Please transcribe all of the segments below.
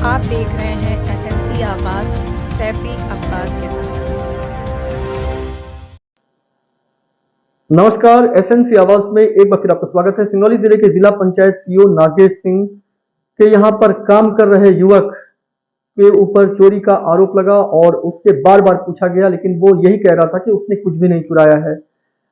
आप देख रहे हैं एसएमसी आवाज सैफी अब्बास के साथ। नमस्कार, एसएमसी आवाज में एक बार फिर आपका स्वागत है। सिंगरौली जिले के जिला पंचायत सीईओ नागेश सिंह के यहाँ पर काम कर रहे युवक के ऊपर चोरी का आरोप लगा और उससे बार बार पूछा गया, लेकिन वो यही कह रहा था कि उसने कुछ भी नहीं चुराया है।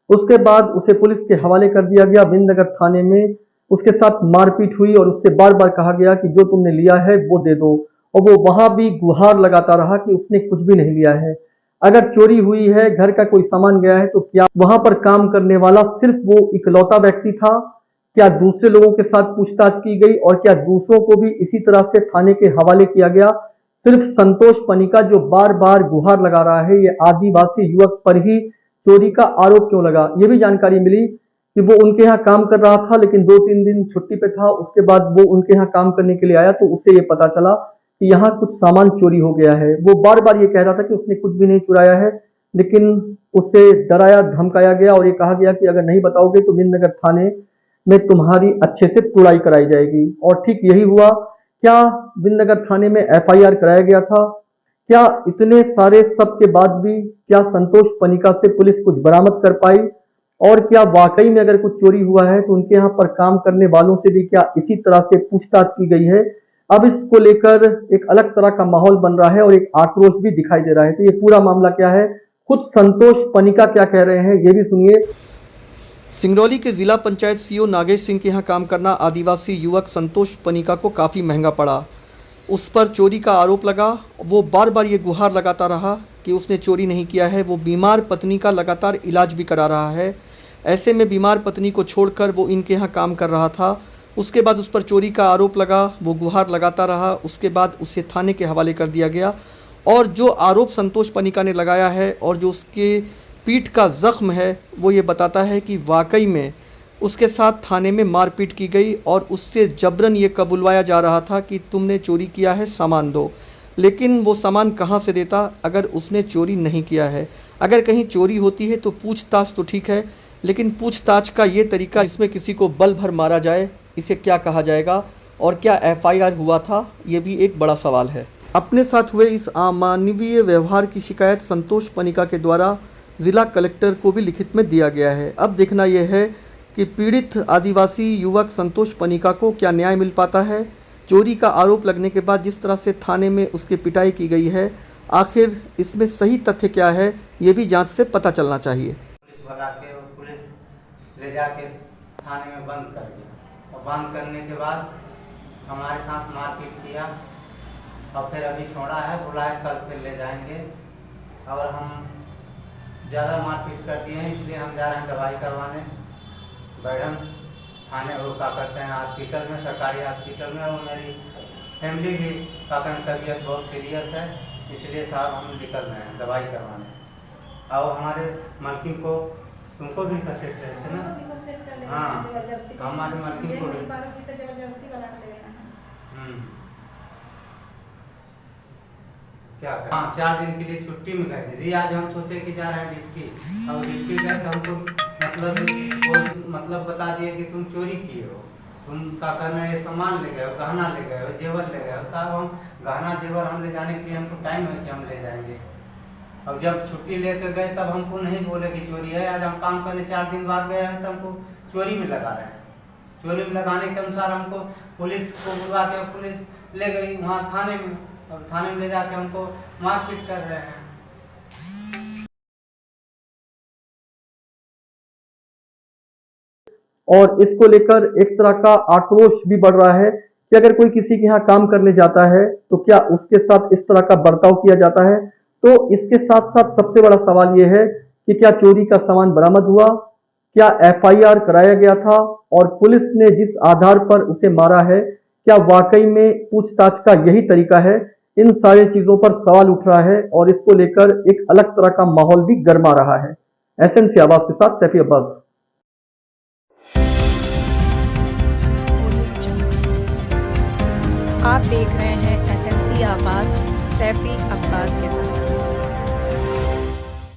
उसके बाद उसे पुलिस के हवाले कर दिया गया। बिंदनगर थाने में उसके साथ मारपीट हुई और उससे बार बार कहा गया कि जो तुमने लिया है वो दे दो, और वो वहां भी गुहार लगाता रहा कि उसने कुछ भी नहीं लिया है। अगर चोरी हुई है, घर का कोई सामान गया है, तो क्या वहां पर काम करने वाला सिर्फ वो इकलौता व्यक्ति था? क्या दूसरे लोगों के साथ पूछताछ की गई और क्या दूसरों को भी इसी तरह से थाने के हवाले किया गया? सिर्फ संतोष पनिका जो बार बार गुहार लगा रहा है, ये आदिवासी युवक पर ही चोरी का आरोप क्यों लगा? ये भी जानकारी मिली कि वो उनके यहाँ काम कर रहा था, लेकिन 2-3 दिन छुट्टी पे था। उसके बाद वो उनके यहाँ काम करने के लिए आया तो उससे ये पता चला कि यहाँ कुछ सामान चोरी हो गया है। वो बार बार ये कह रहा था कि उसने कुछ भी नहीं चुराया है, लेकिन उससे डराया धमकाया गया और ये कहा गया कि अगर नहीं बताओगे तो बिंदनगर थाने में तुम्हारी अच्छे से तुड़ाई कराई जाएगी। और ठीक यही हुआ। क्या बिंदनगर थाने में एफआईआर कराया गया था? क्या इतने सारे सब के बाद भी क्या संतोष पनिका से पुलिस कुछ बरामद कर पाई? और क्या वाकई में अगर कुछ चोरी हुआ है तो उनके यहाँ पर काम करने वालों से भी क्या इसी तरह से पूछताछ की गई है? अब इसको लेकर एक अलग तरह का माहौल बन रहा है और एक आक्रोश भी दिखाई दे रहा है। तो ये पूरा मामला क्या है, खुद संतोष पनिका क्या कह रहे हैं, ये भी सुनिए। सिंगरौली के जिला पंचायत सीईओ नागेश सिंह के यहाँ काम करना आदिवासी युवक संतोष पनिका को काफ़ी महंगा पड़ा। उस पर चोरी का आरोप लगा। वो बार बार ये गुहार लगाता रहा कि उसने चोरी नहीं किया है। वो बीमार पत्नी का लगातार इलाज भी करा रहा है। ऐसे में बीमार पत्नी को छोड़कर वो इनके यहाँ काम कर रहा था। उसके बाद उस पर चोरी का आरोप लगा, वो गुहार लगाता रहा। उसके बाद उसे थाने के हवाले कर दिया गया। और जो आरोप संतोष पनिका ने लगाया है और जो उसके पीठ का ज़ख्म है, वो ये बताता है कि वाकई में उसके साथ थाने में मारपीट की गई और उससे जबरन ये कबुलवाया जा रहा था कि तुमने चोरी किया है, सामान दो। लेकिन वो सामान कहाँ से देता अगर उसने चोरी नहीं किया है? अगर कहीं चोरी होती है तो पूछताछ तो ठीक है, लेकिन पूछताछ का ये तरीका इसमें किसी को बल भर मारा जाए, इसे क्या कहा जाएगा? और क्या एफआईआर हुआ था, ये भी एक बड़ा सवाल है। अपने साथ हुए इस अमानवीय व्यवहार की शिकायत संतोष पनिका के द्वारा जिला कलेक्टर को भी लिखित में दिया गया है। अब देखना यह है कि पीड़ित आदिवासी युवक संतोष पनिका को क्या न्याय मिल पाता है। चोरी का आरोप लगने के बाद जिस तरह से थाने में उसकी पिटाई की गई है, आखिर इसमें सही तथ्य क्या है, ये भी जांच से पता चलना चाहिए। पुलिस भगा के और पुलिस ले जाके थाने में बंद कर दिया और बंद करने के बाद हमारे साथ मारपीट किया और फिर अभी छोड़ा है, बोला है कल फिर ले जाएंगे। और हम ज़्यादा मारपीट कर दिए हैं, इसलिए हम जा रहे हैं दवाई करवाने बैठन थाने और क्या कहते हैं हॉस्पिटल में, सरकारी हॉस्पिटल में। और मेरी फैमिली भी का तबीयत बहुत सीरियस है, इसलिए साहब हम निकल रहे हैं दवाई करवाने। और हमारे मालकिन को, तुमको भी कसेट रहे थे ना? हाँ, हमारे मालकिन को भी क्या कर? हाँ, 4 दिन के लिए छुट्टी में गए दीदी। आज हम सोचे कि जा रहे हैं डिप्टी, और डिप्टी गए तो हमको मतलब बता दिए कि तुम चोरी किए हो, तुम का कहना है सामान ले गए हो, गहना ले गए हो, जेवर ले गए हो। साहब हम गहना जेवर हम ले जाने के लिए हमको टाइम है कि हम ले जाएंगे। अब जब छुट्टी लेकर गए तब हमको नहीं बोले कि चोरी है। आज हम काम करने 4 दिन बाद गए हैं तो हमको चोरी में लगा रहे हैं। चोरी में लगाने के अनुसार हमको पुलिस को बुलवा के पुलिस ले गई वहाँ थाने में, और थाने में ले जाके हमको मारपीट कर रहे हैं। और इसको लेकर एक तरह का आक्रोश भी बढ़ रहा है कि अगर कोई किसी के यहाँ काम करने जाता है तो क्या उसके साथ इस तरह का बर्ताव किया जाता है? तो इसके साथ साथ सबसे बड़ा सवाल यह है कि क्या चोरी का सामान बरामद हुआ? क्या एफआईआर कराया गया था? और पुलिस ने जिस आधार पर उसे मारा है, क्या वाकई में पूछताछ का यही तरीका है? इन सारी चीजों पर सवाल उठ रहा है और इसको लेकर एक अलग तरह का माहौल भी गर्मा रहा है। एसएमसी आवाज के साथ सैफी अब्बास। आप देख रहे हैं एसएमसी आवाज सैफी अब्बास के साथ।